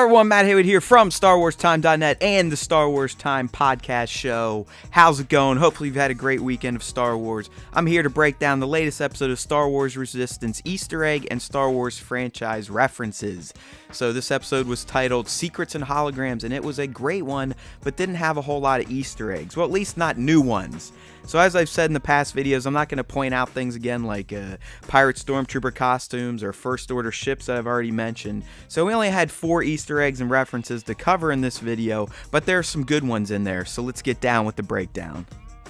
everyone, Matt Haywood here from StarWarsTime.net and the Star Wars Time podcast show. How's it going? Hopefully you've had a great weekend of Star Wars. I'm here to break down the latest episode of Star Wars Resistance Easter egg and Star Wars franchise references. So this episode was titled Secrets and Holograms, and it was a great one, but didn't have a whole lot of Easter eggs. Well, at least not new ones. So as I've said in the past videos, I'm not going to point out things again like pirate stormtrooper costumes or first order ships that I've already mentioned. So we only had 4 Easter eggs and references to cover in this video, but there are some good ones in there, so let's get down with the breakdown.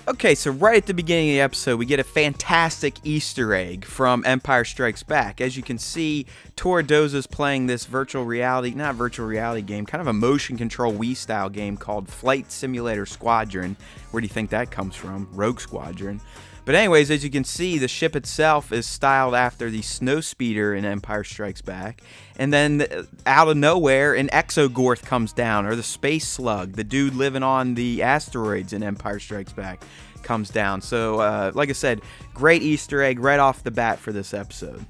Okay, so right at the beginning of the episode, we get a fantastic Easter egg from Empire Strikes Back. As you can see, Tora Doza's playing this not virtual reality game, kind of a motion control Wii style game called Flight Simulator Squadron. Where do you think that comes from? Rogue Squadron. But anyways, as you can see, the ship itself is styled after the Snowspeeder in Empire Strikes Back. And then out of nowhere, an Exogorth comes down, or the Space Slug, the dude living on the asteroids in Empire Strikes Back, comes down. So, like I said, great Easter egg right off the bat for this episode.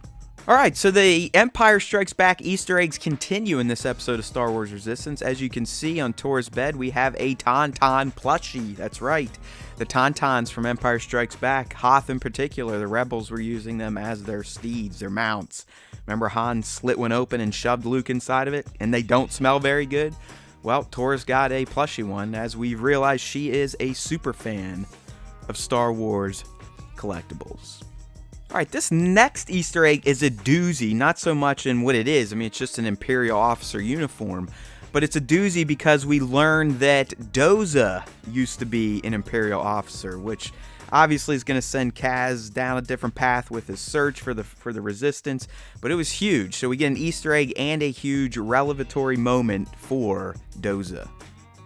Alright, so the Empire Strikes Back Easter eggs continue in this episode of Star Wars Resistance. As you can see on Tora's bed, we have a Tauntaun plushie. That's right. The Tauntauns from Empire Strikes Back, Hoth in particular, the Rebels were using them as their steeds, their mounts. Remember Han slit one open and shoved Luke inside of it, and they don't smell very good? Well, Tora's got a plushie one, as we realize she is a super fan of Star Wars collectibles. Alright, this next Easter egg is a doozy, not so much in what it is. I mean, it's just an Imperial officer uniform. But it's a doozy because we learned that Doza used to be an Imperial officer, which obviously is going to send Kaz down a different path with his search for the Resistance. But it was huge, so we get an Easter egg and a huge revelatory moment for Doza.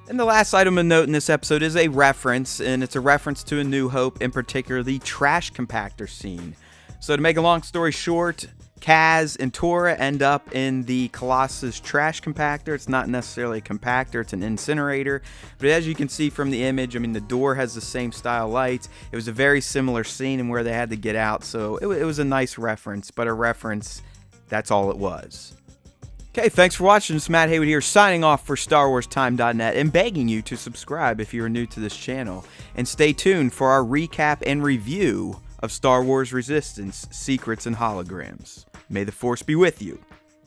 And the last item of note in this episode is a reference, and it's a reference to A New Hope, in particular the trash compactor scene. So to make a long story short, Kaz and Tora end up in the Colossus trash compactor. It's not necessarily a compactor, it's an incinerator. But as you can see from the image, I mean, the door has the same style lights. It was a very similar scene in where they had to get out. So it was a nice reference, but a reference, that's all it was. Okay, thanks for watching. It's Matt Haywood here, signing off for StarWarsTime.net and begging you to subscribe if you are new to this channel. And stay tuned for our recap and review of Star Wars Resistance, Secrets and Holograms. May the Force be with you,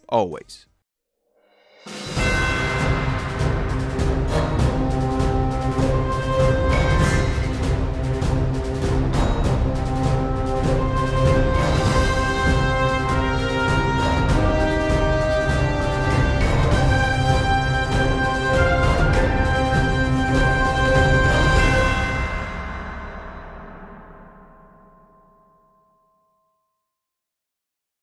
always.